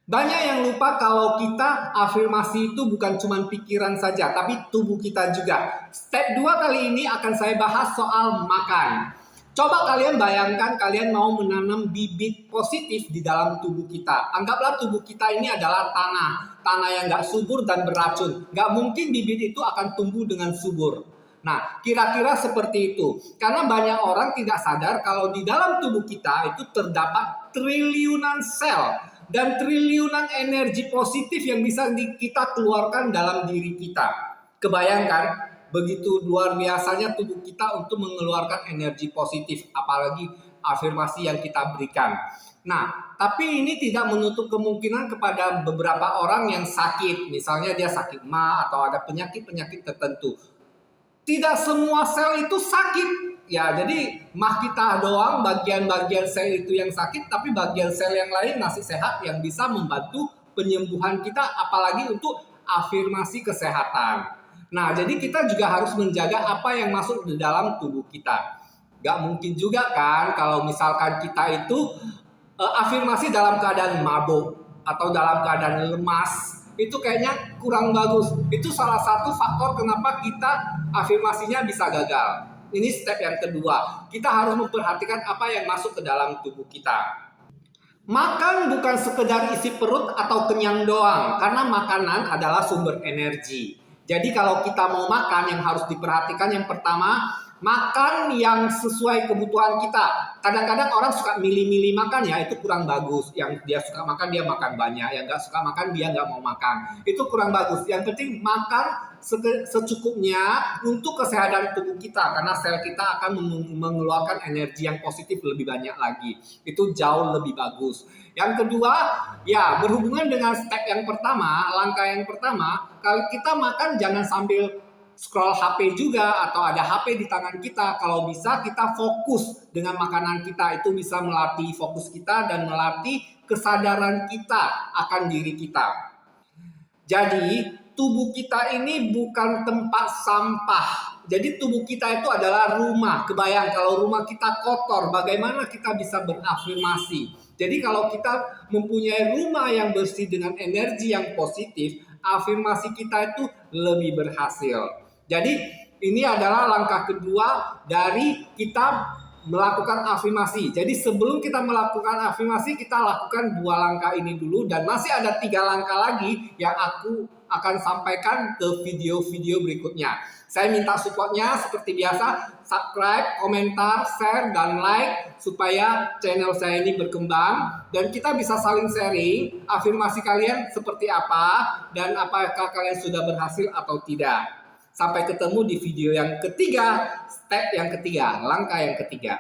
Banyak yang lupa kalau kita afirmasi itu bukan cuma pikiran saja, tapi tubuh kita juga. Step 2 kali ini akan saya bahas soal makan. Coba kalian bayangkan kalian mau menanam bibit positif di dalam tubuh kita. Anggaplah tubuh kita ini adalah tanah. Tanah yang gak subur dan beracun. Gak mungkin bibit itu akan tumbuh dengan subur. Nah, kira-kira seperti itu. Karena banyak orang tidak sadar kalau di dalam tubuh kita itu terdapat triliunan sel dan triliunan energi positif yang bisa kita keluarkan dalam diri kita. Kebayangkan begitu luar biasanya tubuh kita untuk mengeluarkan energi positif, apalagi afirmasi yang kita berikan. Nah, tapi ini tidak menutup kemungkinan kepada beberapa orang yang sakit, misalnya dia sakit MA atau ada penyakit-penyakit tertentu. Tidak semua sel itu sakit. Ya, jadi mah kita doang bagian-bagian sel itu yang sakit, tapi bagian sel yang lain masih sehat yang bisa membantu penyembuhan kita, apalagi untuk afirmasi kesehatan. Nah, jadi kita juga harus menjaga apa yang masuk di dalam tubuh kita. Gak mungkin juga kan kalau misalkan kita itu afirmasi dalam keadaan mabuk atau dalam keadaan lemas, itu kayaknya kurang bagus. Itu salah satu faktor kenapa kita afirmasinya bisa gagal. Ini step yang kedua. Kita harus memperhatikan apa yang masuk ke dalam tubuh kita. Makan bukan sekedar isi perut atau kenyang doang, karena makanan adalah sumber energi. Jadi kalau kita mau makan, yang harus diperhatikan yang pertama, makan yang sesuai kebutuhan kita. Kadang-kadang orang suka milih-milih makan, ya itu kurang bagus. Yang dia suka makan, dia makan banyak. Yang nggak suka makan, dia nggak mau makan. Itu kurang bagus. Yang penting makan secukupnya untuk kesehatan tubuh kita. Karena sel kita akan mengeluarkan energi yang positif lebih banyak lagi. Itu jauh lebih bagus. Yang kedua, ya berhubungan dengan step yang pertama, langkah yang pertama, kalau kita makan jangan sambil scroll HP juga atau ada HP di tangan kita. Kalau bisa kita fokus dengan makanan kita, itu bisa melatih fokus kita dan melatih kesadaran kita akan diri kita. Jadi tubuh kita ini bukan tempat sampah. Jadi tubuh kita itu adalah rumah. Kebayang kalau rumah kita kotor, bagaimana kita bisa berafirmasi? Jadi kalau kita mempunyai rumah yang bersih dengan energi yang positif, afirmasi kita itu lebih berhasil. Jadi ini adalah langkah kedua dari kita melakukan afirmasi. Jadi sebelum kita melakukan afirmasi, kita lakukan 2 langkah ini dulu. Dan masih ada 3 langkah lagi yang aku akan sampaikan ke video-video berikutnya. Saya minta supportnya seperti biasa, subscribe, komentar, share, dan like supaya channel saya ini berkembang. Dan kita bisa saling sharing afirmasi kalian seperti apa dan apakah kalian sudah berhasil atau tidak. Sampai ketemu di video yang ketiga, step yang ketiga, langkah yang ketiga.